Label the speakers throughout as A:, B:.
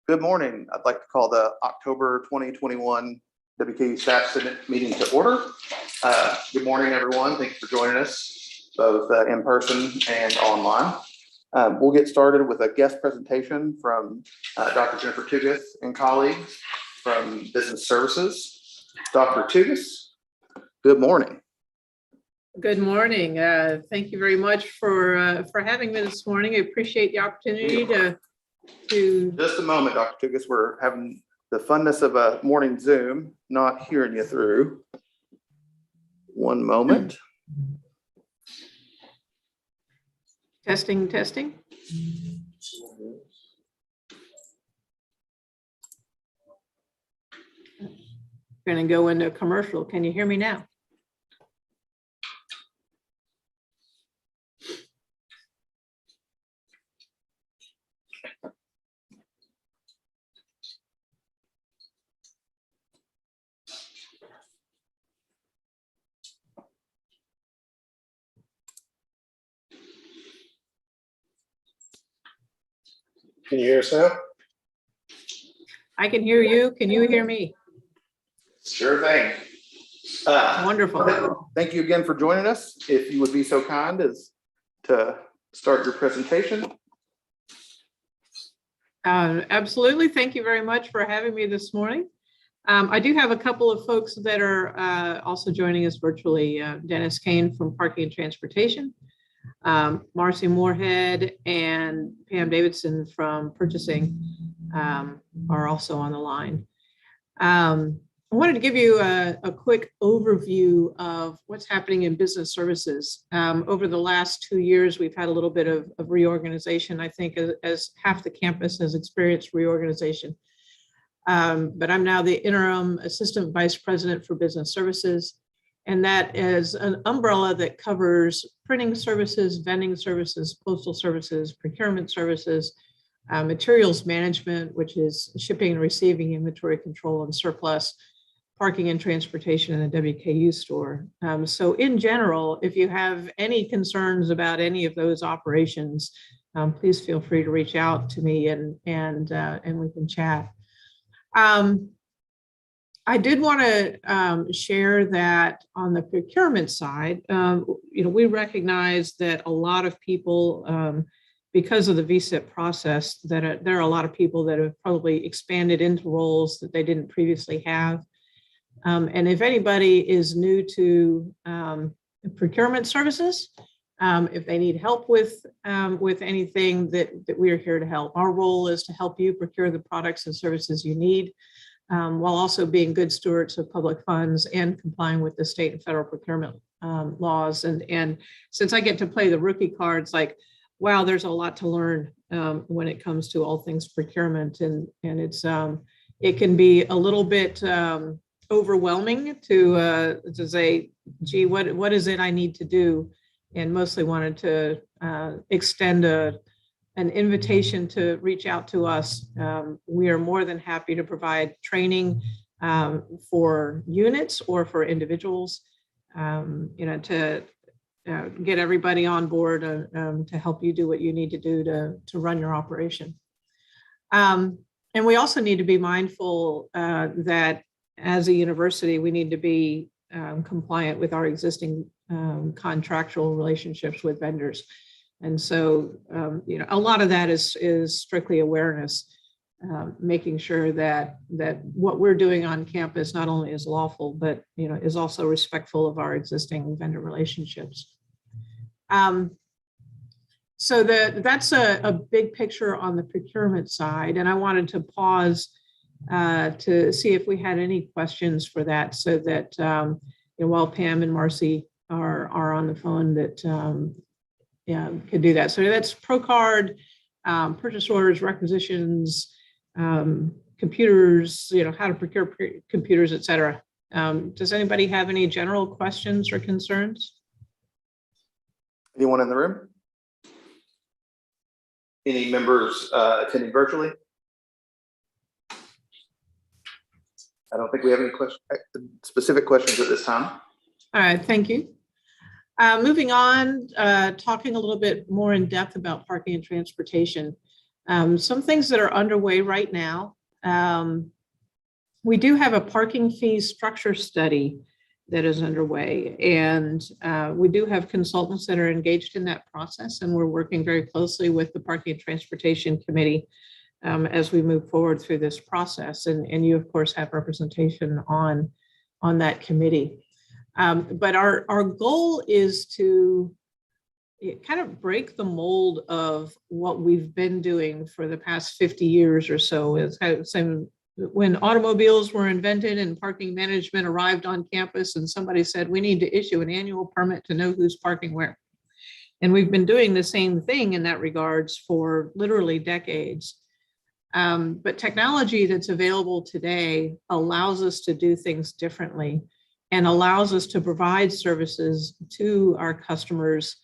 A: Good morning. I'd like to call the October 2021 WKU Staff Senate meeting to order. Good morning, everyone. Thank you for joining us, both in person and online. We'll get started with a guest presentation from Dr. Jennifer Tugas and colleagues from Business Services. Dr. Tugas, good morning.
B: Good morning. Thank you very much for having me this morning. I appreciate the opportunity to.
A: Just a moment, Dr. Tugas. We're having the funness of a morning Zoom, not hearing you through. One moment.
B: Testing. Going to go into a commercial. Can you hear me now?
A: Can you hear us now?
B: I can hear you. Can you hear me?
A: Sure thing.
B: Wonderful.
A: Thank you again for joining us. If you would be so kind as to start your presentation.
B: Absolutely. Thank you very much for having me this morning. I do have a couple of folks that are also joining us virtually. Dennis Kane from Parking and Transportation, Marcy Moorhead and Pam Davidson from Purchasing are also on the line. I wanted to give you a quick overview of what's happening in business services. Over the last 2 years, we've had a little bit of reorganization, I think, as half the campus has experienced reorganization. But I'm now the interim assistant vice president for business services. And that is an umbrella that covers printing services, vending services, postal services, procurement services, materials management, which is shipping and receiving, inventory control and surplus, parking and transportation in a WKU store. So in general, if you have any concerns about any of those operations, please feel free to reach out to me and we can chat. I did want to share that on the procurement side, we recognize that a lot of people, because of the VSIP process, that there are a lot of people that have probably expanded into roles that they didn't previously have. And if anybody is new to procurement services, if they need help with anything, that we are here to help. Our role is to help you procure the products and services you need, while also being good stewards of public funds and complying with the state and federal procurement laws. And since I get to play the rookie cards, like, wow, there's a lot to learn when it comes to all things procurement, and it can be a little bit overwhelming to say, gee, what is it I need to do? And mostly wanted to extend an invitation to reach out to us. We are more than happy to provide training for units or for individuals, to get everybody on board to help you do what you need to do to run your operation. And we also need to be mindful that as a university, we need to be compliant with our existing contractual relationships with vendors. And so, a lot of that is strictly awareness, making sure that what we're doing on campus not only is lawful, but, is also respectful of our existing vendor relationships. So that's a big picture on the procurement side. And I wanted to pause to see if we had any questions for that, so that while Pam and Marcy are on the phone, that could do that. So that's ProCard, purchase orders, requisitions, computers, how to procure computers, et cetera. Does anybody have any general questions or concerns?
A: Anyone in the room? Any members attending virtually? I don't think we have any specific questions at this time.
B: All right, thank you. Moving on, talking a little bit more in depth about parking and transportation. Some things that are underway right now. We do have a parking fee structure study that is underway, and we do have consultants that are engaged in that process, and we're working very closely with the Parking and Transportation Committee as we move forward through this process. And you, of course, have representation on that committee. But our goal is to kind of break the mold of what we've been doing for the past 50 years or so. It's kind of same when automobiles were invented and parking management arrived on campus, and somebody said, we need to issue an annual permit to know who's parking where. And we've been doing the same thing in that regards for literally decades. But technology that's available today allows us to do things differently and allows us to provide services to our customers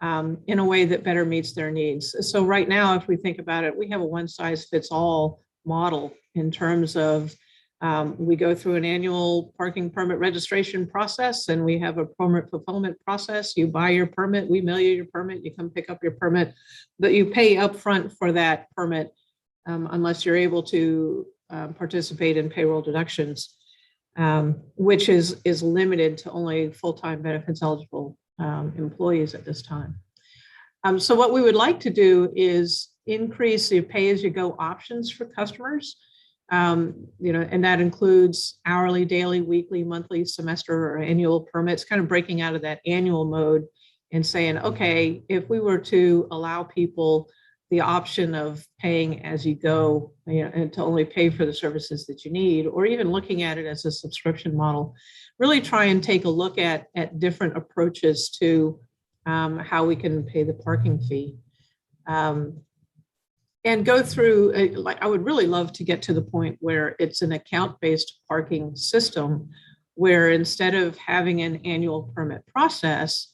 B: in a way that better meets their needs. So right now, if we think about it, we have a one-size-fits-all model in terms of we go through an annual parking permit registration process, and we have a permit fulfillment process. You buy your permit, we mail you your permit, you come pick up your permit, but you pay upfront for that permit unless you're able to participate in payroll deductions, which is limited to only full-time benefits eligible employees at this time. So what we would like to do is increase the pay-as-you-go options for customers, and that includes hourly, daily, weekly, monthly, semester, or annual permits, kind of breaking out of that annual mode and saying, okay, if we were to allow people the option of paying as you go, and to only pay for the services that you need, or even looking at it as a subscription model, really try and take a look at different approaches to how we can pay the parking fee. And go through, like, I would really love to get to the point where it's an account-based parking system, where instead of having an annual permit process,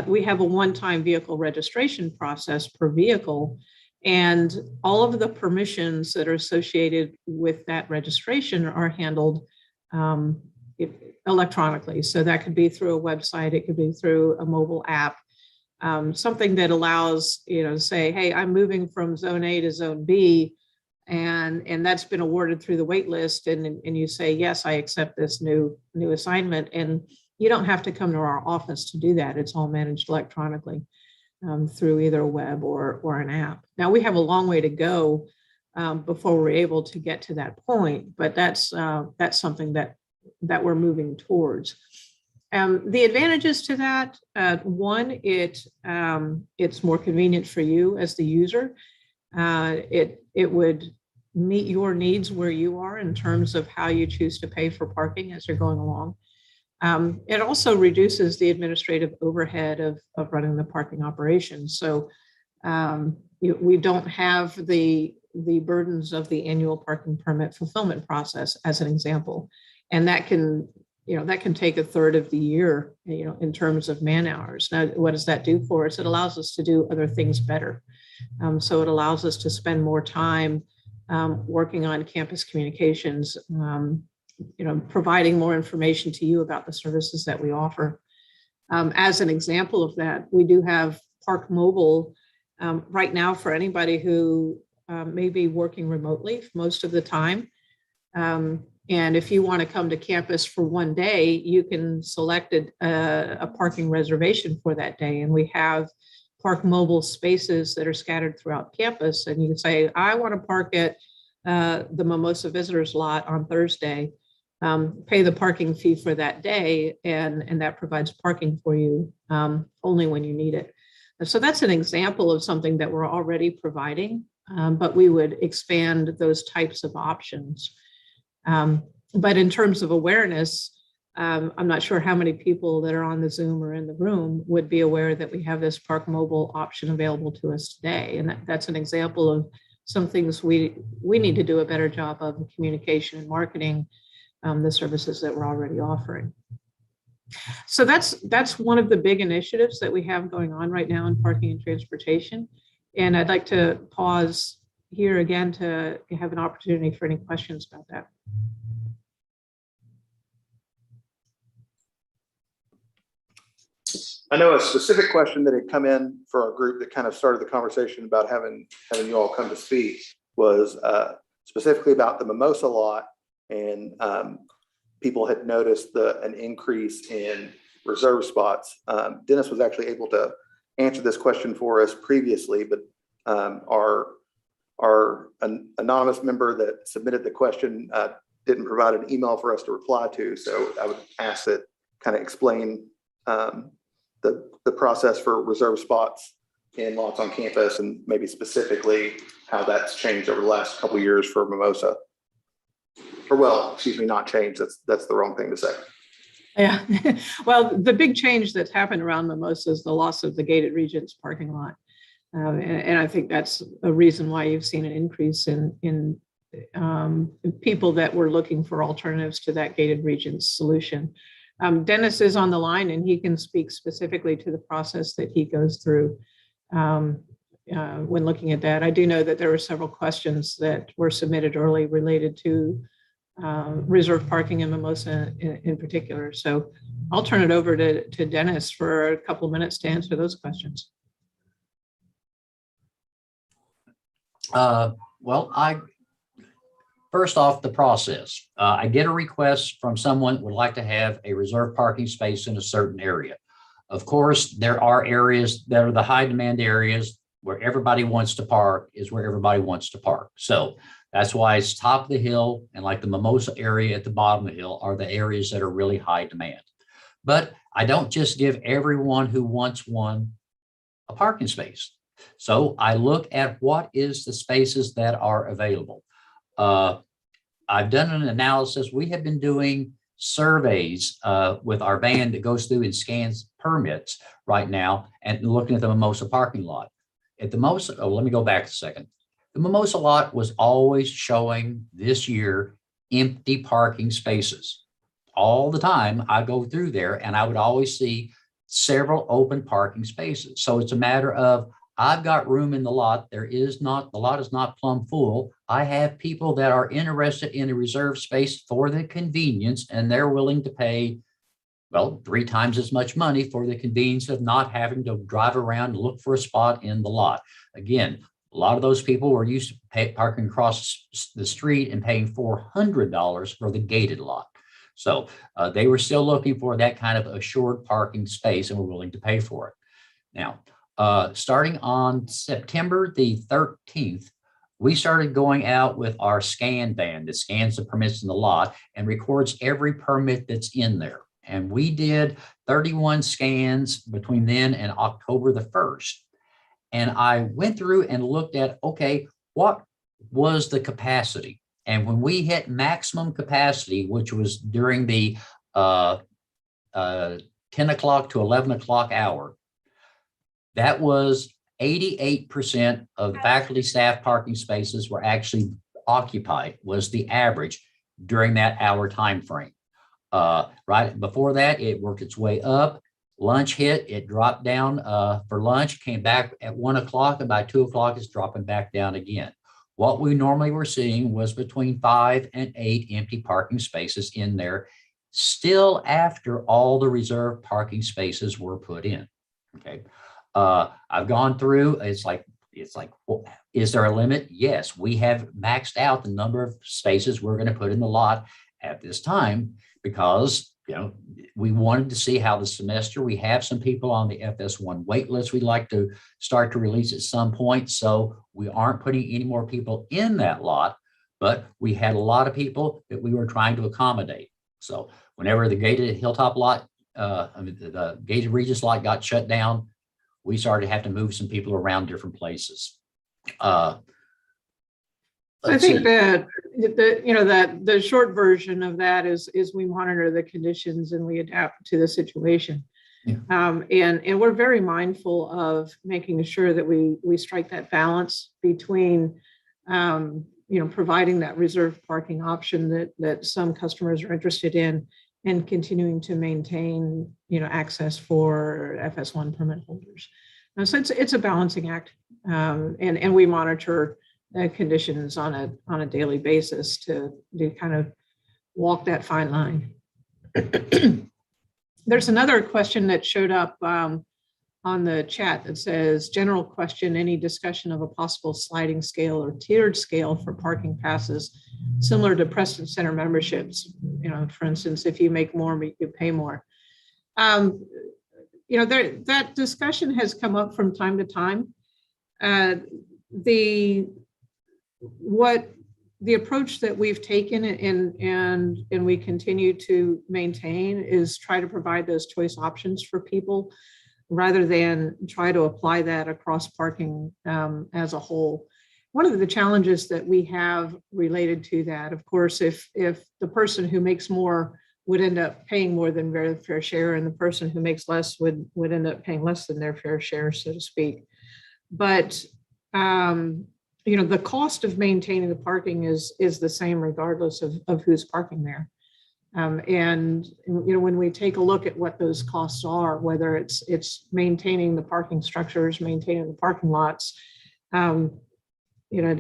B: we have a one-time vehicle registration process per vehicle, and all of the permissions that are associated with that registration are handled electronically. So that could be through a website, it could be through a mobile app, something that allows, to say, hey, I'm moving from zone A to zone B, and that's been awarded through the wait list, and you say, yes, I accept this new assignment, and you don't have to come to our office to do that. It's all managed electronically through either a web or an app. Now, we have a long way to go before we're able to get to that point, but that's something that we're moving towards. The advantages to that, one, it's more convenient for you as the user. It would meet your needs where you are in terms of how you choose to pay for parking as you're going along. It also reduces the administrative overhead of running the parking operation. So we don't have the burdens of the annual parking permit fulfillment process, as an example. And that can take a third of the year, in terms of man hours. Now, what does that do for us? It allows us to do other things better. So it allows us to spend more time working on campus communications, providing more information to you about the services that we offer. As an example of that, we do have Park Mobile right now for anybody who may be working remotely most of the time. And if you want to come to campus for one day, you can select a parking reservation for that day. And we have Park Mobile spaces that are scattered throughout campus. And you can say, I want to park at the Mimosa Visitors Lot on Thursday, pay the parking fee for that day, and that provides parking for you only when you need it. So that's an example of something that we're already providing, but we would expand those types of options. But in terms of awareness, I'm not sure how many people that are on the Zoom or in the room would be aware that we have this Park Mobile option available to us today. And that's an example of some things we need to do a better job of in communication and marketing the services that we're already offering. So that's one of the big initiatives that we have going on right now in parking and transportation. And I'd like to pause here again to have an opportunity for any questions about that.
A: I know a specific question that had come in for our group that kind of started the conversation about having you all come to speak was specifically about the Mimosa lot, and people had noticed an increase in reserve spots. Dennis was actually able to answer this question for us previously, but our anonymous member that submitted the question didn't provide an email for us to reply to. So I would ask that kind of explain the process for reserve spots in lots on campus, and maybe specifically how that's changed over the last couple of years for Mimosa. Or well, excuse me, not changed. That's the wrong thing to say.
B: Yeah, well, the big change that's happened around Mimosa is the loss of the gated regions parking lot. And I think that's a reason why you've seen an increase in people that were looking for alternatives to that gated regions solution. Dennis is on the line, and he can speak specifically to the process that he goes through when looking at that. I do know that there were several questions that were submitted early related to reserve parking in Mimosa in particular. So I'll turn it over to Dennis for a couple of minutes to answer those questions.
C: First off, the process. I get a request from someone that would like to have a reserved parking space in a certain area. Of course, there are areas that are the high demand areas where everybody wants to park, is where everybody wants to park. So that's why it's top of the hill, and like the Mimosa area at the bottom of the hill are the areas that are really high demand. But I don't just give everyone who wants one a parking space. So I look at what is the spaces that are available. I've done an analysis. We have been doing surveys with our van that goes through and scans permits right now and looking at the Mimosa parking lot. At the Mimosa, let me go back a second. The Mimosa lot was always showing this year empty parking spaces. All the time I go through there and I would always see several open parking spaces. So it's a matter of, I've got room in the lot. The lot is not plumb full. I have people that are interested in a reserved space for the convenience, and they're willing to pay, well, 3 times as much money for the convenience of not having to drive around and look for a spot in the lot. Again, a lot of those people were used to parking across the street and paying $400 for the gated lot. So they were still looking for that kind of assured parking space and were willing to pay for it. Now, starting on September the 13th, we started going out with our scan van that scans the permits in the lot and records every permit that's in there. And we did 31 scans between then and October the 1st. And I went through and looked at, okay, what was the capacity? And when we hit maximum capacity, which was during the 10 o'clock to 11 o'clock hour, that was 88% of faculty staff parking spaces were actually occupied, was the average during that hour time frame. Right before that, it worked its way up. Lunch hit, it dropped down for lunch, came back at 1 o'clock, and by 2 o'clock, it's dropping back down again. What we normally were seeing was between 5 and 8 empty parking spaces in there, still after all the reserved parking spaces were put in. Okay. I've gone through, it's like, well, is there a limit? Yes, we have maxed out the number of spaces we're going to put in the lot at this time because, you know, we wanted to see how the semester, we have some people on the FS1 wait list we'd like to start to release at some point. So we aren't putting any more people in that lot, but we had a lot of people that we were trying to accommodate. So whenever the gated Hilltop lot, the gated Regis lot got shut down, we started to have to move some people around different places.
B: I think that the short version of that is we monitor the conditions and we adapt to the situation. Yeah. And we're very mindful of making sure that we strike that balance between providing that reserved parking option that some customers are interested in and continuing to maintain access for FS1 permit holders. So it's a balancing act, and we monitor conditions on a daily basis to kind of walk that fine line. There's another question that showed up on the chat that says, general question, any discussion of a possible sliding scale or tiered scale for parking passes similar to Preston Center memberships? You know, for instance, if you make more, you pay more. You know, that discussion has come up from time to time. The approach that we've taken and we continue to maintain is try to provide those choice options for people rather than try to apply that across parking as a whole. One of the challenges that we have related to that, of course, if the person who makes more would end up paying more than their fair share, and the person who makes less would end up paying less than their fair share, so to speak. But you know, the cost of maintaining the parking is the same regardless of who's parking there. And you know, when we take a look at what those costs are, whether it's maintaining the parking structures, maintaining the parking lots, you know,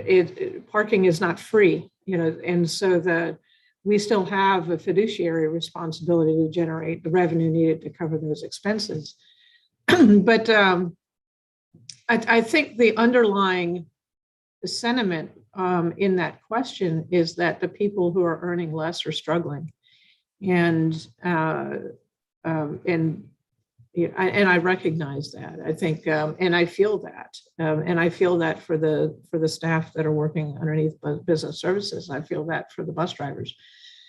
B: parking is not free, you know, and so we still have a fiduciary responsibility to generate the revenue needed to cover those expenses. But I think the underlying sentiment in that question is that the people who are earning less are struggling. And I recognize that. I think, and I feel that, and I feel that for the staff that are working underneath business services. I feel that for the bus drivers.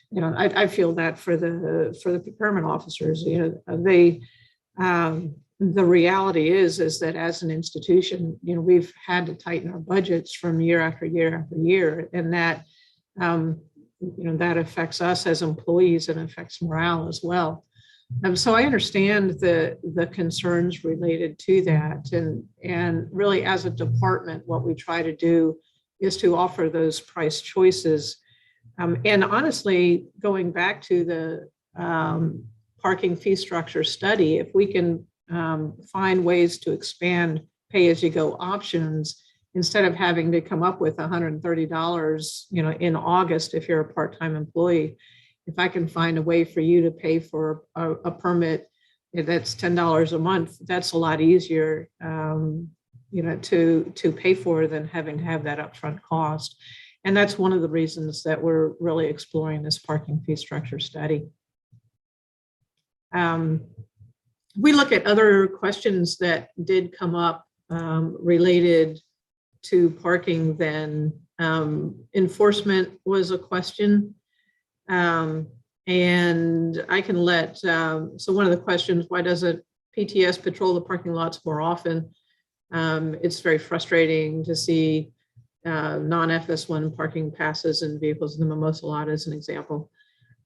B: You know, I feel that for the procurement officers. You know, the reality is that as an institution, you know, we've had to tighten our budgets from year after year after year, and that you know, that affects us as employees and affects morale as well. So I understand the concerns related to that, and really as a department, what we try to do is to offer those price choices. And honestly, going back to the parking fee structure study, if we can find ways to expand pay-as-you-go options instead of having to come up with $130, you know, in August if you're a part-time employee. If I can find a way for you to pay for a permit that's $10 a month, that's a lot easier, you know, to pay for than having to have that upfront cost. And that's one of the reasons that we're really exploring this parking fee structure study. We look at other questions that did come up related to parking. Then enforcement was a question. And I can let, so one of the questions, why doesn't PTS patrol the parking lots more often? It's very frustrating to see non-FS1 parking passes and vehicles in the Mimosa lot as an example.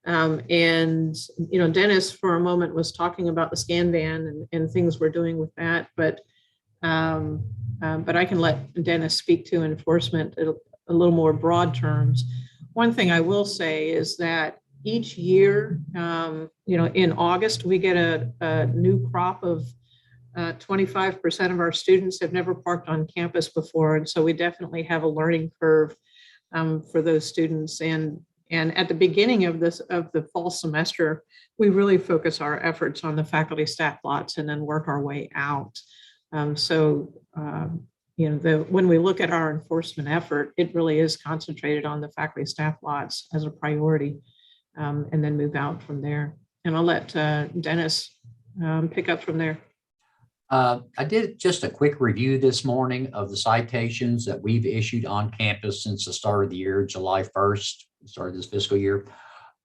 B: And, you know, Dennis for a moment was talking about the scan van and things we're doing with that, but I can let Dennis speak to enforcement in a little more broad terms. One thing I will say is that each year, you know, in August, we get a new crop of 25% of our students have never parked on campus before. And so we definitely have a learning curve for those students. And at the beginning of the fall semester, we really focus our efforts on the faculty staff lots and then work our way out. You know, when we look at our enforcement effort, it really is concentrated on the faculty staff lots as a priority, and then move out from there. And I'll let Dennis pick up from there.
C: I did just a quick review this morning of the citations that we've issued on campus since the start of the year, July 1st, start of this fiscal year.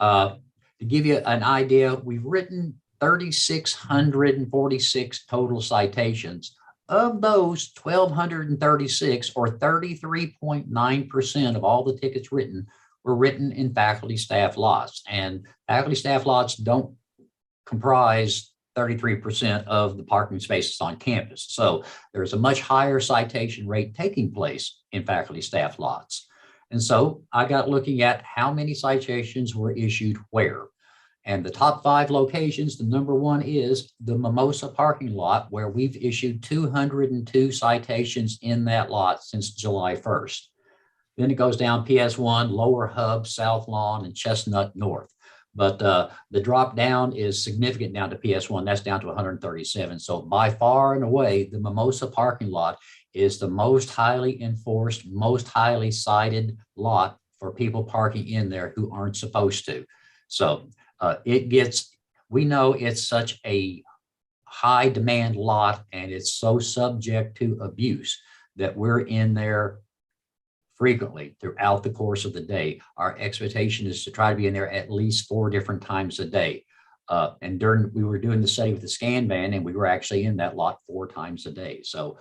C: To give you an idea, we've written 3,646 total citations. Of those, 1,236 or 33.9% of all the tickets written were written in faculty staff lots. And faculty staff lots don't comprise 33% of the parking spaces on campus. So there's a much higher citation rate taking place in faculty staff lots. And so I got looking at how many citations were issued where. And the top 5 locations, the number 1 is the Mimosa parking lot, where we've issued 202 citations in that lot since July 1st. Then it goes down PS1, Lower Hub, South Lawn, and Chestnut North. But the drop down is significant down to PS1. That's down to 137. So by far and away, the Mimosa parking lot is the most highly enforced, most highly cited lot for people parking in there who aren't supposed to. So we know it's such a high demand lot and it's so subject to abuse that we're in there frequently throughout the course of the day. Our expectation is to try to be in there at least 4 different times a day. And we were doing the study with the scan van and we were actually in that lot 4 times a day. So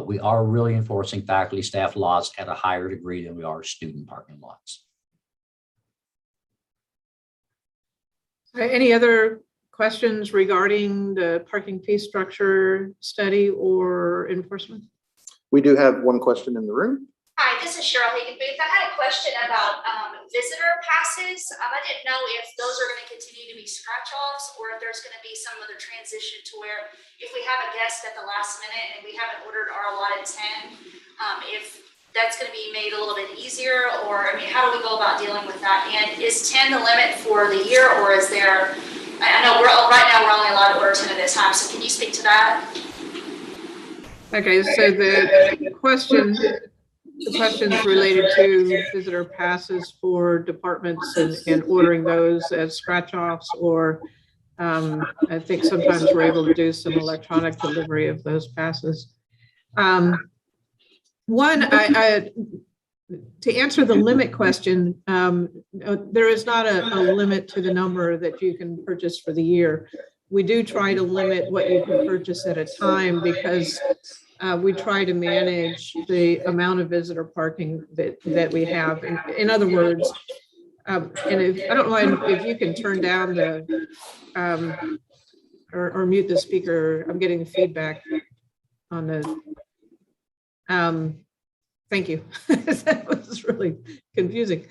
C: we are really enforcing faculty staff lots at a higher degree than we are student parking lots.
B: Any other questions regarding the parking fee structure study or enforcement?
A: We do have one question in the room.
D: Hi, this is Cheryl Hagen-Booth. I had a question about visitor passes. I didn't know if those are going to continue to be scratch-offs or if there's going to be some other transition to where if we have a guest at the last minute and we haven't ordered our allotted 10, if that's going to be made a little bit easier, or I mean, how do we go about dealing with that? And is 10 the limit for the year, or is there? I know right now we're only allowed to order 10 at a time. So can you speak to that?
B: Okay, so the questions related to visitor passes for departments and ordering those as scratch-offs, or I think sometimes we're able to do some electronic delivery of those passes. To answer the limit question, there is not a limit to the number that you can purchase for the year. We do try to limit what you can purchase at a time because we try to manage the amount of visitor parking that we have. In other words, and I don't mind if you can turn down the or mute the speaker. I'm getting feedback on the. Thank you. That was really confusing.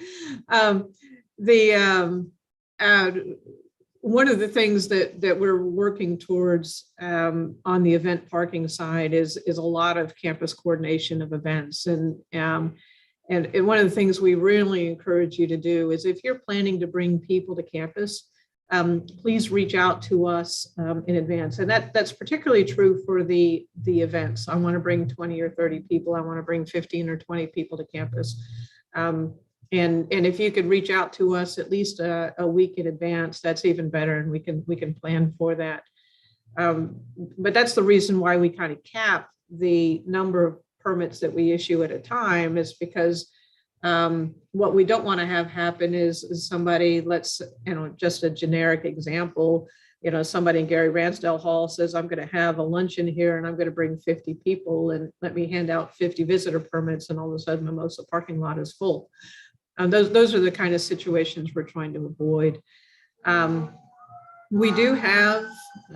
B: One of the things that we're working towards on the event parking side is a lot of campus coordination of events. And one of the things we really encourage you to do is if you're planning to bring people to campus, please reach out to us in advance. And that's particularly true for the events. I want to bring 20 or 30 people. I want to bring 15 or 20 people to campus. And if you could reach out to us at least a week in advance, that's even better, and we can plan for that. But that's the reason why we kind of cap the number of permits that we issue at a time, is because what we don't want to have happen is somebody, just a generic example, somebody in Gary Ransdell Hall says, I'm going to have a luncheon here and I'm going to bring 50 people and let me hand out 50 visitor permits, and all of a sudden Mimosa parking lot is full. Those are the kind of situations we're trying to avoid. We do have,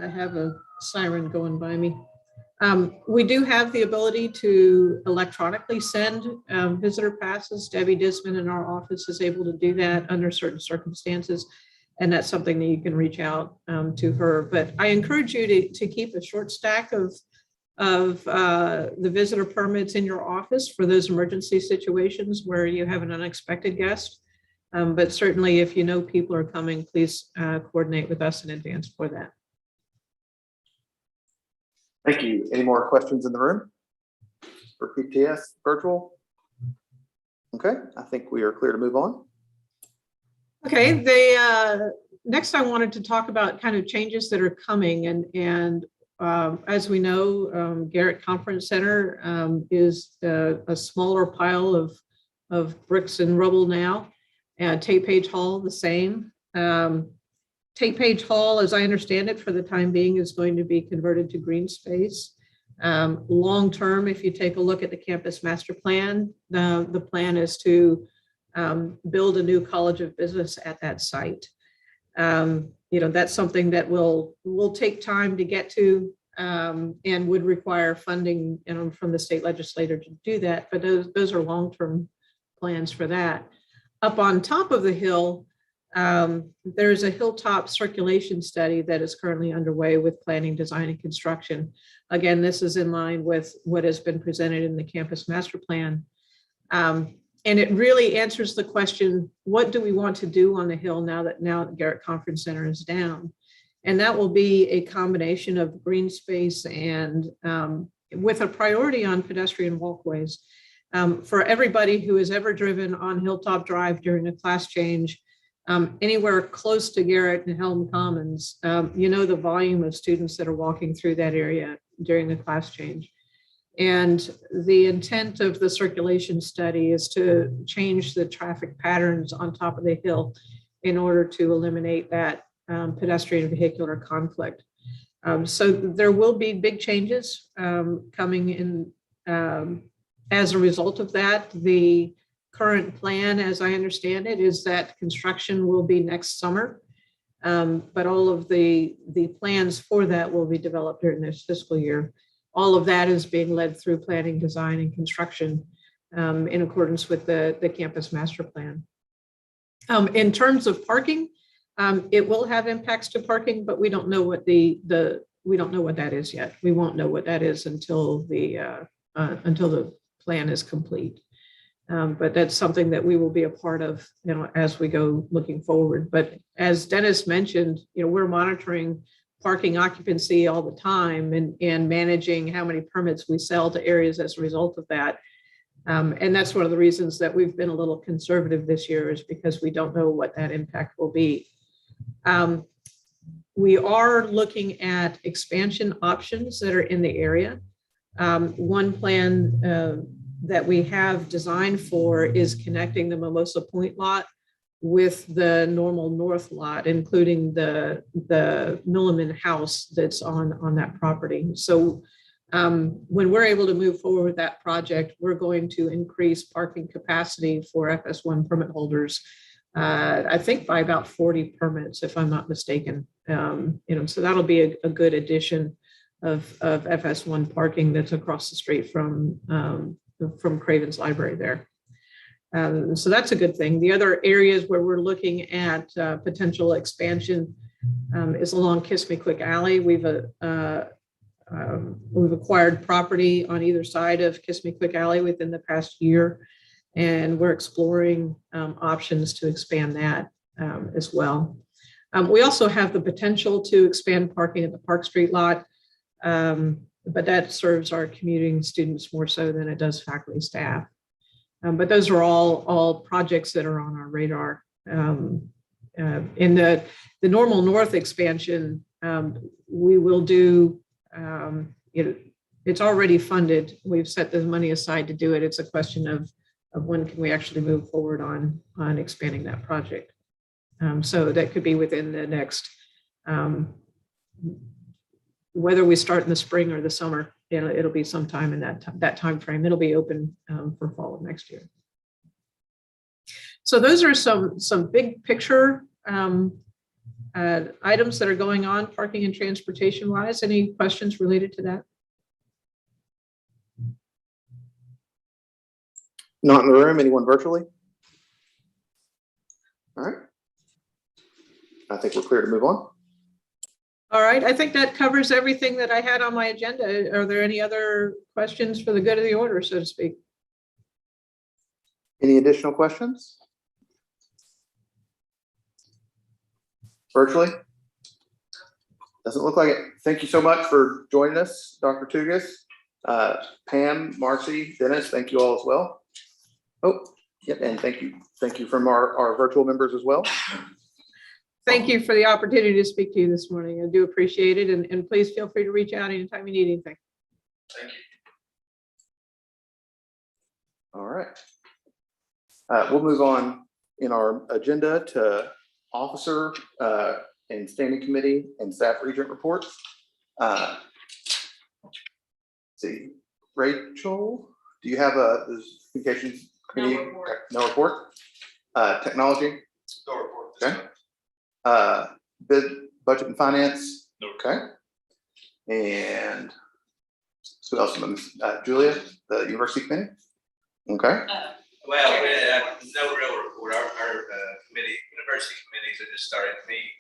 B: I have a siren going by me. We do have the ability to electronically send visitor passes. Debbie Disman in our office is able to do that under certain circumstances, and that's something that you can reach out to her. But I encourage you to keep a short stack of the visitor permits in your office for those emergency situations where you have an unexpected guest. But certainly if you know people are coming, please coordinate with us in advance for that.
A: Thank you. Any more questions in the room for PTS virtual? Okay, I think we are clear to move on.
B: Okay, next I wanted to talk about kind of changes that are coming, and as we know, Garrett Conference Center is a smaller pile of bricks and rubble now. Tate Page Hall, the same. Tate Page Hall, as I understand it, for the time being, is going to be converted to green space. Long term, if you take a look at the campus master plan, the plan is to build a new College of Business at that site. That's something that will take time to get to and would require funding from the state legislature to do that. But those are long-term plans for that. Up on top of the hill, there's a Hilltop circulation study that is currently underway with planning, design, and construction. Again, this is in line with what has been presented in the campus master plan. And it really answers the question, what do we want to do on the Hill now that Garrett Conference Center is down? And that will be a combination of green space and with a priority on pedestrian walkways. For everybody who has ever driven on Hilltop Drive during a class change, anywhere close to Garrett and Helm Commons, you know the volume of students that are walking through that area during the class change. And the intent of the circulation study is to change the traffic patterns on top of the hill in order to eliminate that pedestrian vehicular conflict. So there will be big changes coming in as a result of that. The current plan, as I understand it, is that construction will be next summer. But all of the plans for that will be developed during this fiscal year. All of that is being led through planning, design, and construction in accordance with the campus master plan. In terms of parking, it will have impacts to parking, but we don't know what we don't know what that is yet. We won't know what that is until the plan is complete. But that's something that we will be a part of, as we go looking forward. But as Dennis mentioned, we're monitoring parking occupancy all the time and managing how many permits we sell to areas as a result of that. And that's one of the reasons that we've been a little conservative this year, is because we don't know what that impact will be. We are looking at expansion options that are in the area. One plan that we have designed for is connecting the Mimosa Point lot with the normal north lot, including the Milliman house that's on that property. So when we're able to move forward with that project, we're going to increase parking capacity for FS1 permit holders, I think by about 40 permits, if I'm not mistaken. So that'll be a good addition of FS1 parking that's across the street from Craven's Library there. So that's a good thing. The other areas where we're looking at potential expansion is along Kiss Me Quick Alley. We've acquired property on either side of Kiss Me Quick Alley within the past year, and we're exploring options to expand that as well. We also have the potential to expand parking at the Park Street lot, but that serves our commuting students more so than it does faculty staff. But those are all projects that are on our radar. In the normal north expansion, we will do, it's already funded. We've set the money aside to do it. It's a question of when can we actually move forward on expanding that project. So that could be within the next, whether we start in the spring or the summer, it'll be sometime in that time frame. It'll be open for fall of next year. So those are some big picture items that are going on, parking and transportation wise. Any questions related to that?
A: Not in the room. Anyone virtually? All right. I think we're clear to move on.
B: All right. I think that covers everything that I had on my agenda. Are there any other questions for the good of the order, so to speak?
A: Any additional questions? Virtually? Doesn't look like it. Thank you so much for joining us, Dr. Tugas. Pam, Marcy, Dennis, thank you all as well. Oh, yep, and thank you from our virtual members as well.
B: Thank you for the opportunity to speak to you this morning. I do appreciate it. And please feel free to reach out anytime you need anything.
A: Thank you. All right. We'll move on in our agenda to officer and standing committee and staff regent reports. Let's see, Rachel, do you have the communications committee? No report. Technology?
E: No report.
A: Okay. Bid, budget and finance?
E: No.
A: Okay. And who else? Julia, the university committee? Okay.
E: Well, no real report. Our committee, university committees are just starting to meet.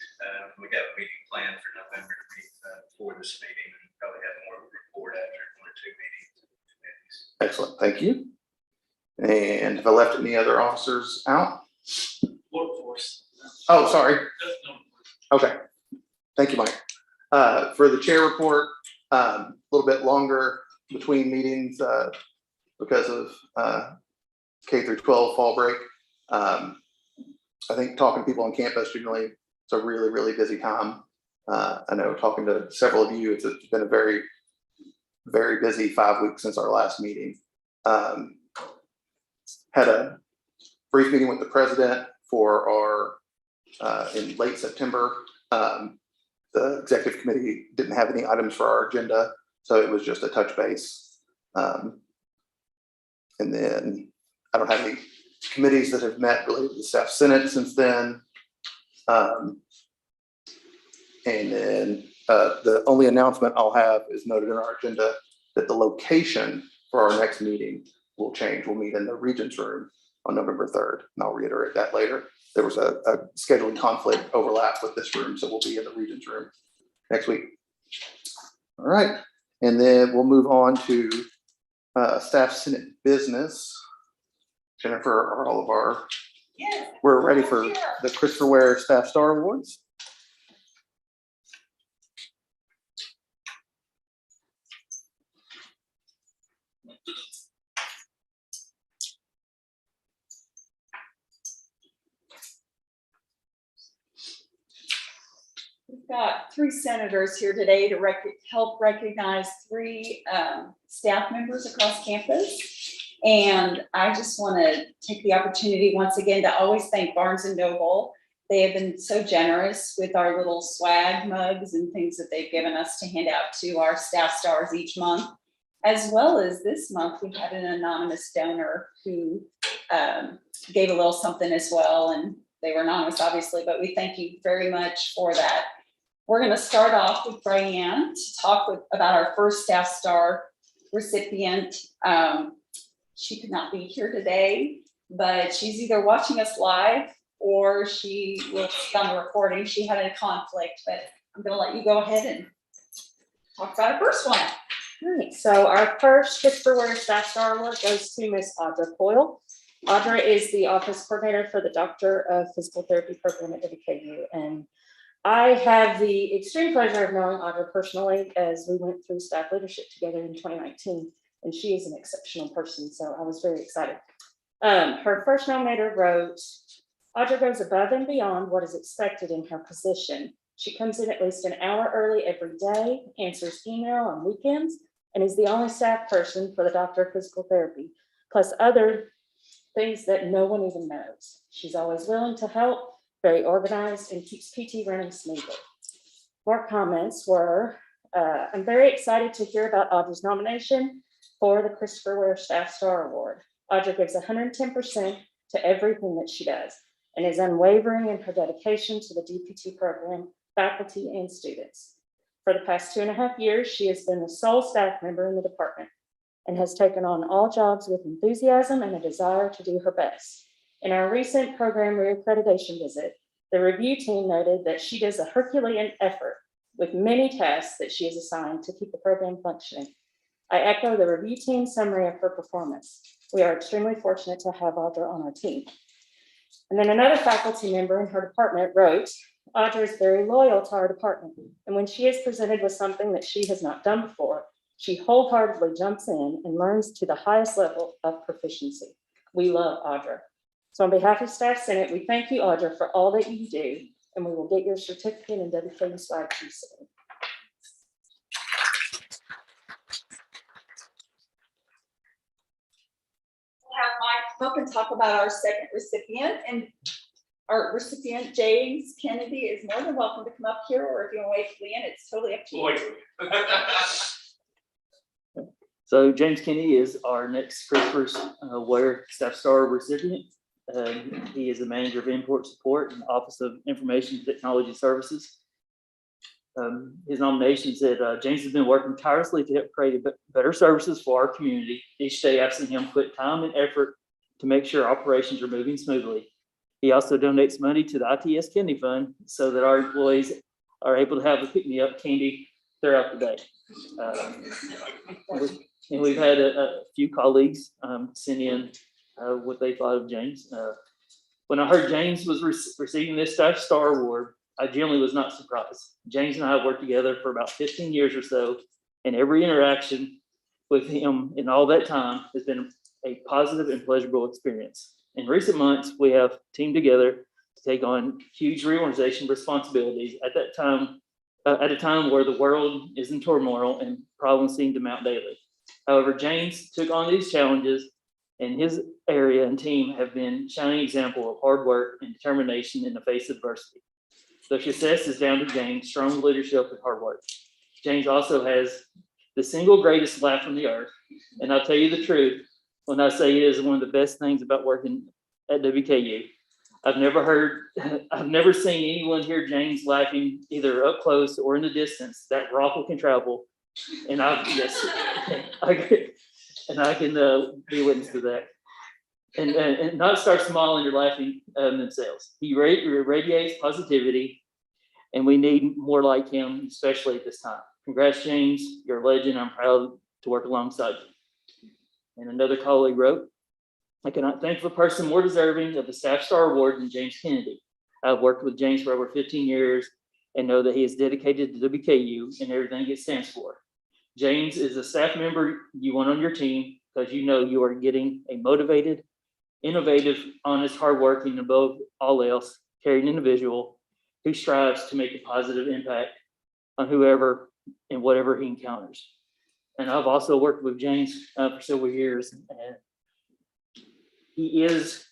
E: We got a meeting planned for November to meet for this meeting, and probably have more of a report after 1 or 2 meetings.
A: Excellent. Thank you. And have I left any other officers out?
F: Workforce.
A: Oh, sorry. Okay. Thank you, Mike. For the chair report, a little bit longer between meetings because of K through 12 fall break. I think talking to people on campus generally, it's a really, really busy time. I know talking to several of you, it's been a very, very busy 5 weeks since our last meeting. Had a brief meeting with the president for our in late September. The executive committee didn't have any items for our agenda, so it was just a touch base. And then I don't have any committees that have met related to the staff senate since then. And then the only announcement I'll have is noted in our agenda that the location for our next meeting will change. We'll meet in the Regents room on November 3rd, and I'll reiterate that later. There was a scheduling conflict overlap with this room, so we'll be in the Regents room next week. All right, and then we'll move on to staff senate business. Jennifer, are all of our, we're ready for the Christopher Ware Staff Star Awards.
G: We've got 3 senators here today to help recognize 3 staff members across campus. And I just want to take the opportunity once again to always thank Barnes & Noble. They have been so generous with our little swag mugs and things that they've given us to hand out to our staff stars each month. As well as this month, we had an anonymous donor who gave a little something as well. And they were anonymous, obviously, but we thank you very much for that. We're going to start off with Brianne to talk about our first Staff Star recipient. She could not be here today, but she's either watching us live or she will on the recording. She had a conflict, but I'm going to let you go ahead and talk about our first one.
H: All right, so our first Christopher Ware Staff Star Award goes to Miss Audra Coyle. Audra is the office coordinator for the Doctor of Physical Therapy program at WKU, and I have the extreme pleasure of knowing Audra personally as we went through staff leadership together in 2019, and she is an exceptional person, so I was very excited. Her first nominator wrote, Audra goes above and beyond what is expected in her position. She comes in at least an hour early every day, answers email on weekends, and is the only staff person for the Doctor of Physical Therapy, plus other things that no one even knows. She's always willing to help, very organized, and keeps PT running smoothly. More comments were, I'm very excited to hear about Audra's nomination for the Christopher Ware Staff Star Award. Audra gives 110% to everything that she does and is unwavering in her dedication to the DPT program, faculty, and students. For the past 2.5 years, she has been the sole staff member in the department and has taken on all jobs with enthusiasm and a desire to do her best. In our recent program reaccreditation visit, the review team noted that she does a Herculean effort with many tasks that she is assigned to keep the program functioning. I echo the review team's summary of her performance. We are extremely fortunate to have Audra on our team. And then another faculty member in her department wrote, Audra is very loyal to our department, and when she is presented with something that she has not done before, she wholeheartedly jumps in and learns to the highest level of proficiency. We love Audra. So on behalf of Staff Senate, we thank you, Audra, for all that you do, and we will get your certificate and WKU swag to you soon.
G: We'll have Mike come up and talk about our second recipient, and our recipient, James Kennedy, is more than welcome to come up here, or if you want to wait for the end, it's totally up to you.
F: So James Kennedy is our next Christopher Ware Staff Star recipient. He is the manager of import support in the Office of Information Technology Services. His nomination said, James has been working tirelessly to help create better services for our community. Each day I've seen him put time and effort to make sure operations are moving smoothly. He also donates money to the ITS Kennedy Fund so that our employees are able to have a pick-me-up candy throughout the day. And we've had a few colleagues send in what they thought of James. When I heard James was receiving this Staff Star Award, I generally was not surprised. James and I have worked together for about 15 years or so, and every interaction with him in all that time has been a positive and pleasurable experience. In recent months, we have teamed together to take on huge reorganization responsibilities at a time where the world is in turmoil and problems seem to mount daily. However, James took on these challenges, and his area and team have been a shining example of hard work and determination in the face of adversity. The success is down to James' strong leadership and hard work. James also has the single greatest laugh on the earth, and I'll tell you the truth when I say it is one of the best things about working at WKU. I've never seen anyone hear James laughing either up close or in the distance. That raffle can travel, and I can be witness to that. And not start smiling or laughing themselves. He radiates positivity, and we need more like him, especially at this time. Congrats, James. You're a legend. I'm proud to work alongside you. And another colleague wrote, I cannot think of a person more deserving of the Staff Star Award than James Kennedy. I've worked with James for over 15 years and know that he is dedicated to WKU and everything it stands for. James is a staff member you want on your team because you know you are getting a motivated, innovative, honest, hardworking, above all else, caring individual who strives to make a positive impact on whoever and whatever he encounters. And I've also worked with James for several years, and he is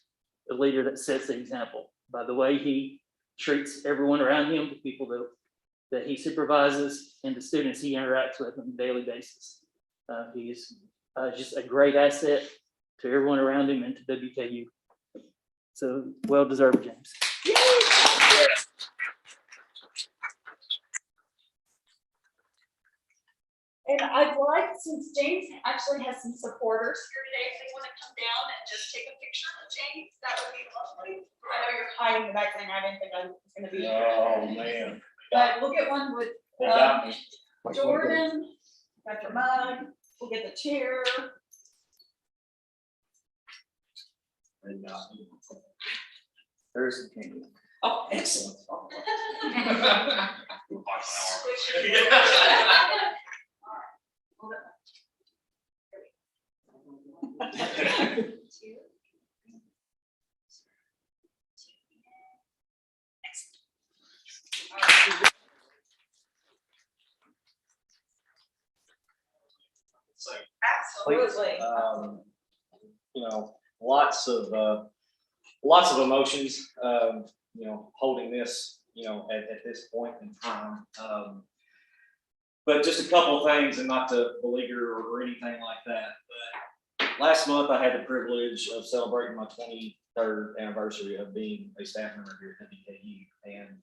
F: a leader that sets the example by the way he treats everyone around him, the people that he supervises, and the students he interacts with on a daily basis. He is just a great asset to everyone around him and to WKU. So well deserved, James.
G: And I'd like, since James actually has some supporters here today, if they want to come down and just take a picture of James, that would be lovely. I know you're hiding the back thing. I didn't think I was going to be here.
I: Oh, man.
G: But we'll get one with
I: They got me.
G: Jordan, got your mug, we'll get the chair.
I: They got me. There's the king.
G: Oh, excellent. Absolutely.
I: You know, lots of emotions, you know, holding this, you know, at this point in time. But just a couple of things, and not to beleaguer or anything like that, but last month I had the privilege of celebrating my 23rd anniversary of being a staff member here at WKU. And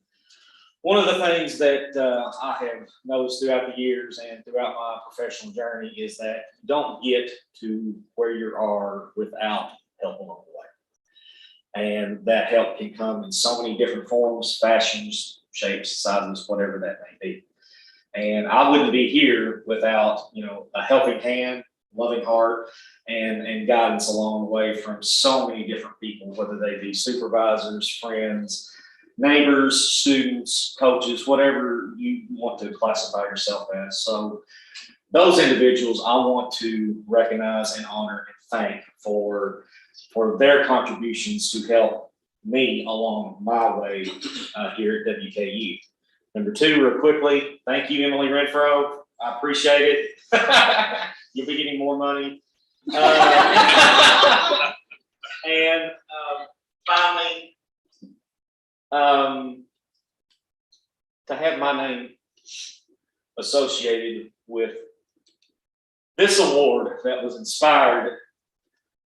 I: one of the things that I have noticed throughout the years and throughout my professional journey is that you don't get to where you are without help along the way. And that help can come in so many different forms, fashions, shapes, sizes, whatever that may be. And I wouldn't be here without, you know, a helping hand, loving heart, and guidance along the way from so many different people, whether they be supervisors, friends, neighbors, students, coaches, whatever you want to classify yourself as. So those individuals I want to recognize and honor and thank for their contributions to help me along my way here at WKU. Number two, real quickly, thank you, Emily Renfro. I appreciate it. You'll be getting more money. And finally, to have my name associated with this award that was inspired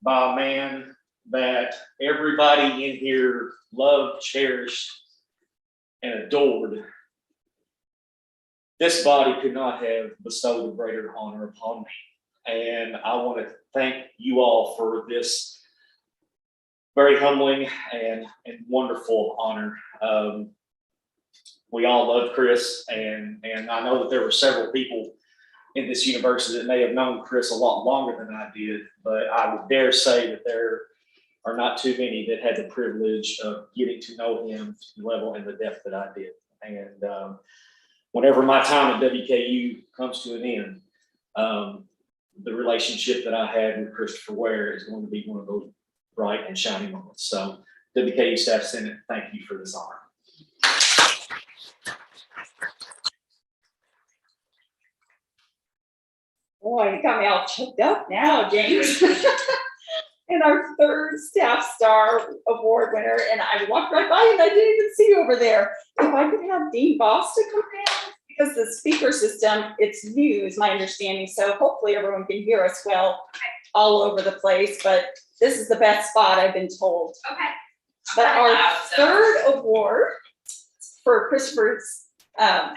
I: by a man that everybody in here loved, cherished, and adored. This body could not have bestowed a greater honor upon me. And I want to thank you all for this very humbling and wonderful honor. We all loved Chris, and I know that there were several people in this university that may have known Chris a lot longer than I did, but I would dare say that there are not too many that had the privilege of getting to know him to the level and the depth that I did. And whenever my time at WKU comes to an end, the relationship that I had with Christopher Ware is going to be one of those bright and shining moments. So WKU Staff Senate, thank you for this honor.
G: Boy, you got me all choked up now, James. And our third Staff Star Award winner, and I walked right by you and I didn't even see you over there. If I could have Dean Boss to come down, because the speaker system, it's new, is my understanding, so hopefully everyone can hear us well all over the place, but this is the best spot, I've been told.
D: Okay.
G: But our third award for Christopher's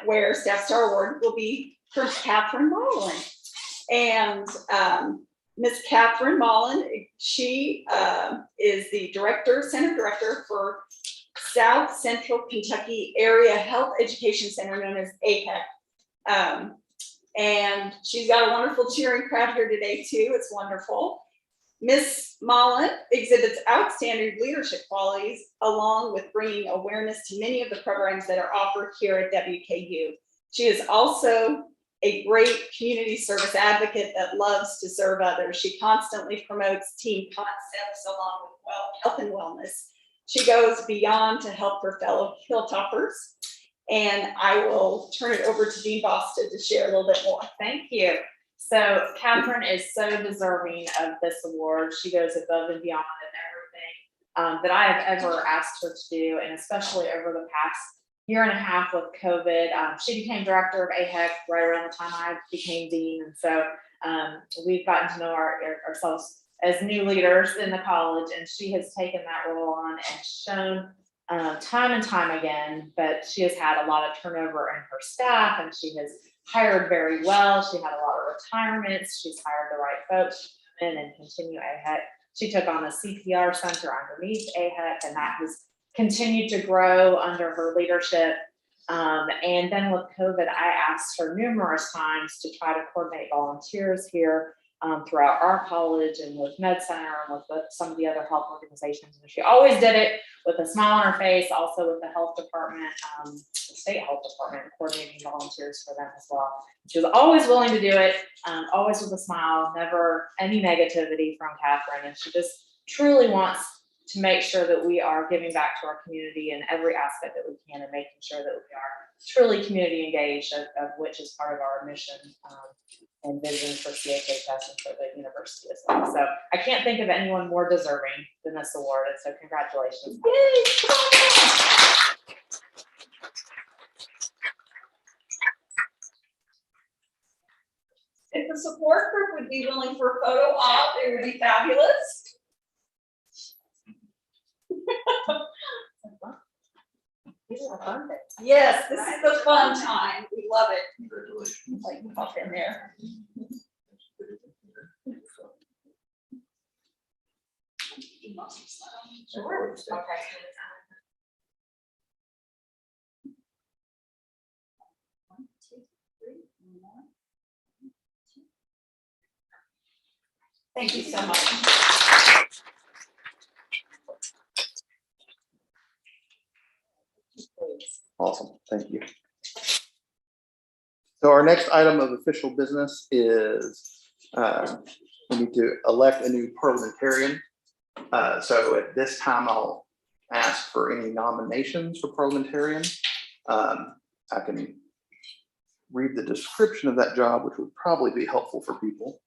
G: Ware Staff Star Award will be for Katherine Mullin. And Ms. Katherine Mullin, she is the Center Director for South Central Kentucky Area Health Education Center, known as AHEC. And she's got a wonderful cheering crowd here today too. It's wonderful. Ms. Mullin exhibits outstanding leadership qualities, along with bringing awareness to many of the programs that are offered here at WKU. She is also a great community service advocate that loves to serve others. She constantly promotes team concepts along with health and wellness. She goes beyond to help her fellow Hilltoppers. And I will turn it over to Dean Boston to share a little bit more.
J: Thank you. So Katherine is so deserving of this award. She goes above and beyond in everything that I have ever asked her to do, and especially over the past year and a half with COVID. She became director of AHEC right around the time I became dean. And so we've gotten to know ourselves as new leaders in the college, and she has taken that role on and shown time and time again, but she has had a lot of turnover in her staff, and she has hired very well. She had a lot of retirements. She's hired the right folks to come in and continue AHEC. She took on a CPR center underneath AHEC, and that has continued to grow under her leadership. And then with COVID, I asked her numerous times to try to coordinate volunteers here throughout our college and with Med Center and with some of the other health organizations. And she always did it with a smile on her face, also with the health department, the state health department, coordinating volunteers for them as well. She was always willing to do it, always with a smile, never any negativity from Katherine. And she just truly wants to make sure that we are giving back to our community in every aspect that we can, and making sure that we are truly community engaged, of which is part of our mission and vision for CHHS and for the university as well. So I can't think of anyone more deserving than this award, and so congratulations.
G: Yay! If the support group would be willing for a photo op, it would be fabulous. Yes, this is the fun time. We love it. Congratulations. Like pop in there.
J: Sure. Okay.
G: Thank you so much.
A: Awesome, thank you. So our next item of official business is we need to elect a new parliamentarian. So at this time, I'll ask for any nominations for parliamentarian. I can read the description of that job, which would probably be helpful for people.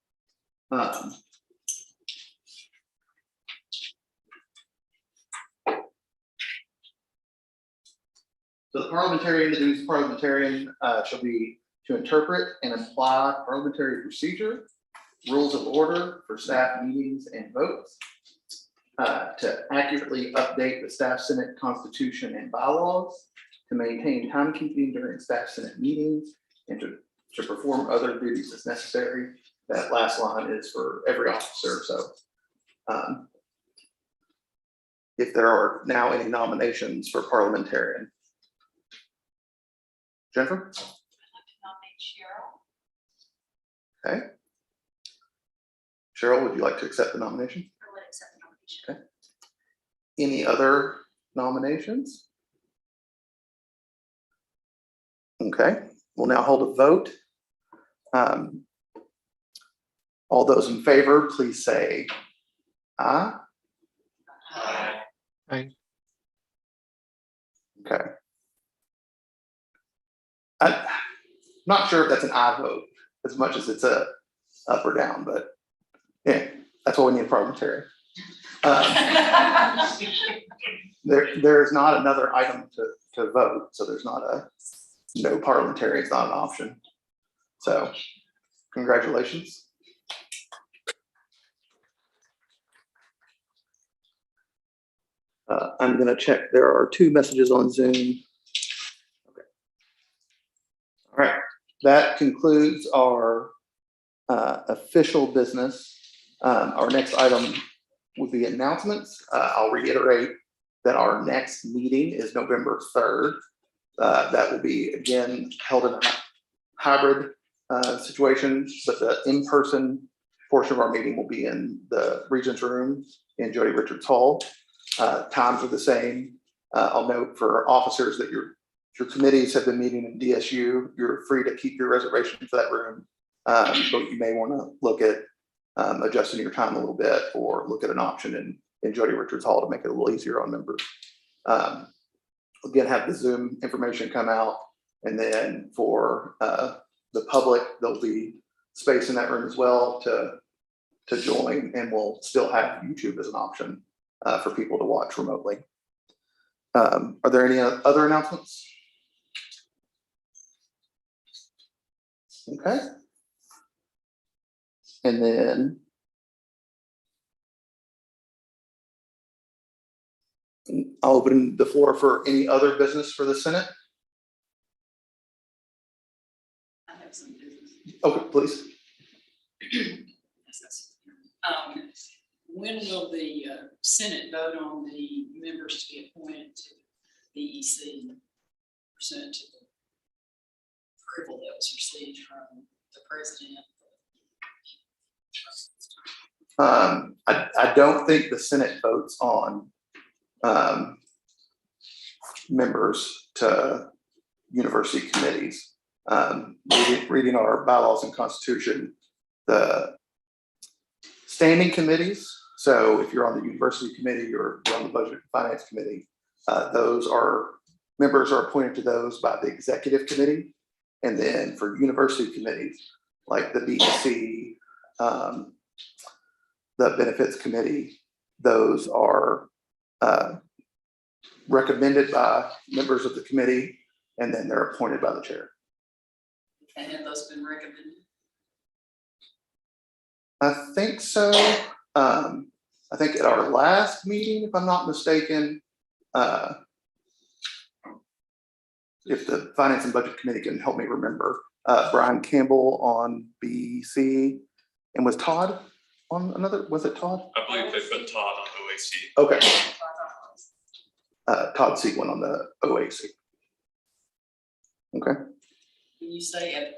A: So the parliamentarian, the duties of parliamentarian shall be to interpret and apply parliamentary procedure, rules of order for staff meetings and votes, to accurately update the staff senate constitution and bylaws, to maintain timekeeping during staff senate meetings, and to perform other duties as necessary. That last line is for every officer. So if there are now any nominations for parliamentarian. Jennifer?
D: I'd like to nominate Cheryl.
A: Okay. Cheryl, would you like to accept the nomination?
D: I would accept the nomination.
A: Okay. Any other nominations? Okay, we'll now hold a vote. All those in favor, please say aye.
I: Aye.
A: Okay. I'm not sure if that's an aye vote as much as it's a up or down, but yeah, that's what we need a parliamentarian. There is not another item to vote, so there's not no parliamentarian is not an option. So congratulations. I'm gonna check, there are 2 messages on Zoom. Okay. All right, that concludes our official business. Our next item would be announcements. I'll reiterate that our next meeting is November 3rd. That will be again held in a hybrid situation, but the in-person portion of our meeting will be in the Regents Room in Jody Richards Hall. Times are the same. I'll note for officers that your committees have been meeting in DSU. You're free to keep your reservation for that room, but you may want to look at adjusting your time a little bit, or look at an option in Jody Richards Hall to make it a little easier on members. Again, have the Zoom information come out, and then for the public, there'll be space in that room as well to join, and we'll still have YouTube as an option for people to watch remotely. Are there any other announcements? Okay. And then I'll open the floor for any other business for the Senate.
K: I have some business.
A: Okay, please.
K: When will the Senate vote on the members to be appointed to the EC pursuant to the approval that was received from the president?
A: I don't think the Senate votes on members to university committees. Reading our bylaws and constitution, the standing committees, so if you're on the university committee or you're on the budget and finance committee, members are appointed to those by the executive committee. And then for university committees, like the BEC, the benefits committee, those are recommended by members of the committee, and then they're appointed by the chair.
K: And have those been recommended?
A: I think so. I think at our last meeting, if I'm not mistaken, if the Finance and Budget Committee can help me remember, Brian Campbell on BC, and was Todd on another, was it Todd?
L: I believe they put Todd on OAC.
A: Okay. Todd Seguin on the OAC. Okay.
K: When you say at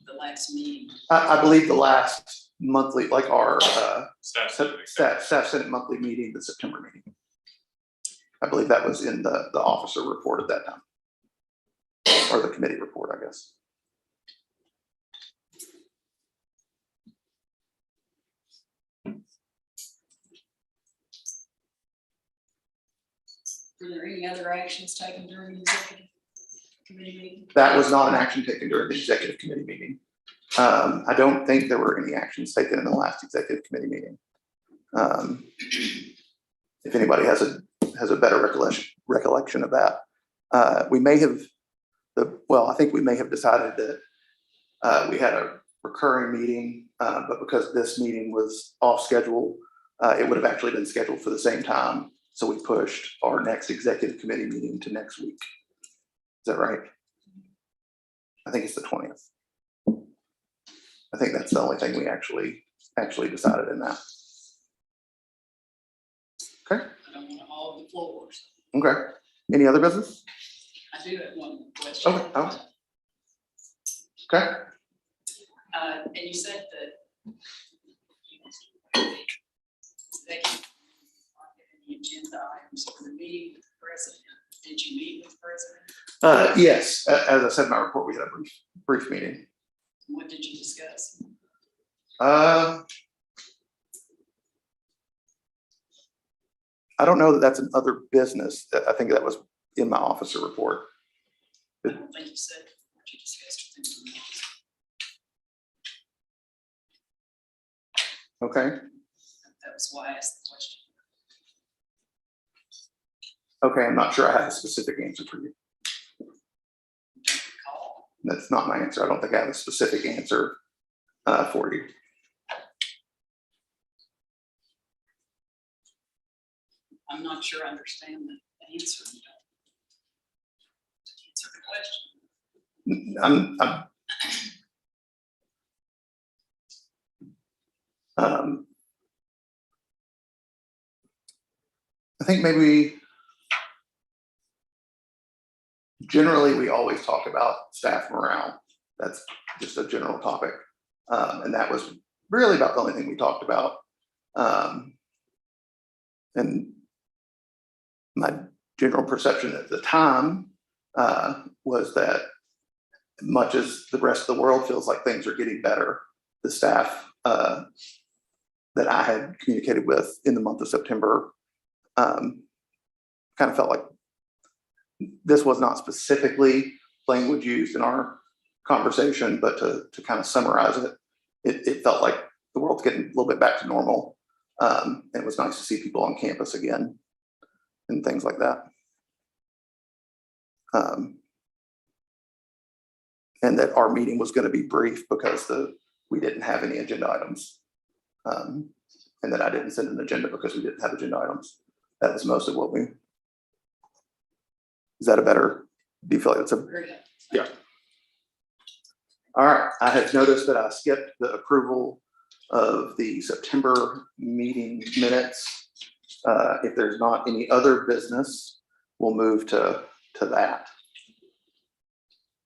K: the last meeting,
A: I believe the last monthly, like our
L: Staff
A: staff Senate monthly meeting, the September meeting. I believe that was in the officer report at that time, or the committee report, I guess.
K: were there any other actions taken during the executive committee meeting?
A: That was not an action taken during the executive committee meeting. I don't think there were any actions taken in the last executive committee meeting. If anybody has a better recollection of that, we may have I think we may have decided that we had a recurring meeting, but because this meeting was off schedule, it would have actually been scheduled for the same time. So we pushed our next executive committee meeting to next week. Is that right? I think it's the 20th. I think that's the only thing we actually decided in that. Okay.
K: I don't want to hog the floors.
A: Okay. Any other business?
K: I do have one question.
A: Okay. Oh. Okay.
K: And you said that executive aren't giving you agenda items for the meeting with the president. Did you meet with the president?
A: Yes, as I said in my report, we had a brief meeting.
K: What did you discuss?
A: I don't know that that's another business. I think that was in my officer report.
K: I don't think you said what you discussed with him.
A: Okay.
K: That was why I asked the question.
A: Okay, I'm not sure I have a specific answer for you.
K: Call.
A: That's not my answer. I don't think I have a specific answer for you.
K: I'm not sure I understand the answer. You don't answer the question.
A: I think maybe generally we always talk about staff morale. That's just a general topic. And that was really about the only thing we talked about. And my general perception at the time was that much as the rest of the world feels like things are getting better, the staff that I had communicated with in the month of September kind of felt like this was not specifically language used in our conversation, but to kind of summarize it, it felt like the world's getting a little bit back to normal. And it was nice to see people on campus again and things like that. And that our meeting was going to be brief because we didn't have any agenda items. And that I didn't send an agenda because we didn't have agenda items. That was most of what we. Is that a better? Do you feel like that's a?
K: Very good.
A: Yeah. All right. I have noticed that I skipped the approval of the September meeting minutes. If there's not any other business, we'll move to that.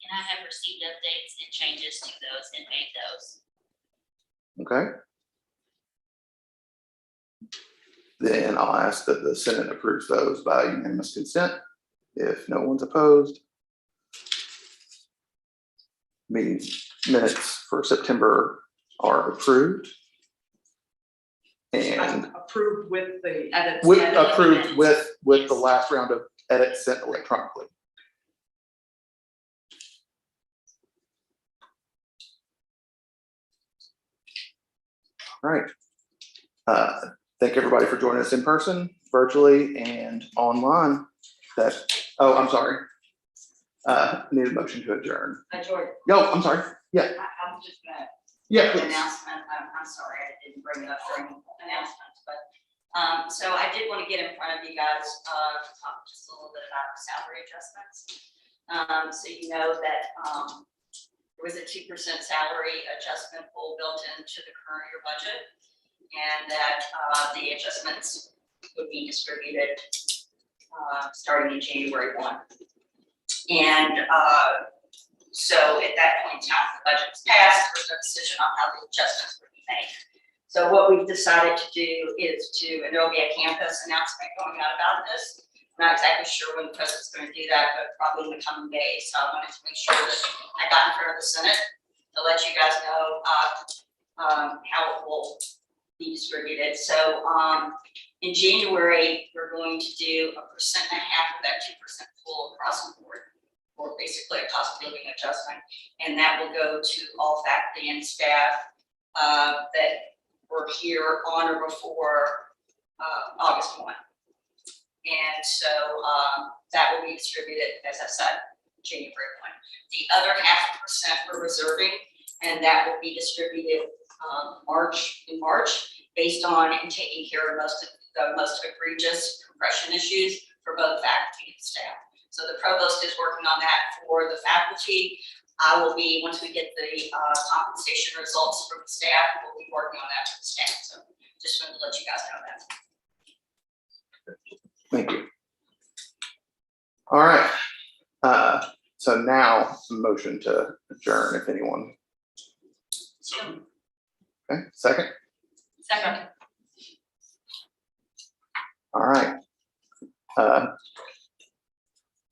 M: And I have received updates and changes to those and made those.
A: Okay. Then I'll ask that the Senate approves those by unanimous consent. If no one's opposed. Meeting minutes for September are approved. And
K: Approved with the edits.
A: approved with the last round of edits sent electronically. All right. Thank everybody for joining us in person, virtually, and online. I'm sorry. Need a motion to adjourn.
N: George,
A: Yo, I'm sorry. Yeah.
N: I'm just gonna.
A: Yeah,
N: An
A: please.
N: announcement, I'm sorry, I didn't bring it up during announcements, but, so I did want to get in front of you guys, talk just a little bit about salary adjustments. So you know that, there was a 2% salary adjustment pool built into the current year budget. And that, the adjustments would be distributed, starting in January 1. And, so at that point in time, the budget was passed, there was no decision on how the adjustments would be made. So what we've decided to do is and there'll be a campus announcement going out about this. I'm not exactly sure when the president's going to do that, but probably in the coming days. So I wanted to make sure that I got in front of the Senate to let you guys know how it will be distributed. So in January, we're going to do 1.5% of that 2% pool across the board, or basically a cost of living adjustment, and that will go to all faculty and staff that were here on or before August 1. And so that will be distributed, as I said, January 1. The other 0.5% we're reserving, and that will be distributed in March, based on and taking care of the most egregious compression issues for both faculty and staff. So the provost is working on that for the faculty. I will be, once we get the compensation results from the staff, we'll be working on that for the staff. So just wanted to let you guys know that.
A: Thank you. All right. So now motion to adjourn, if anyone.
L: So
A: Okay, second.
N: Second.
A: All right.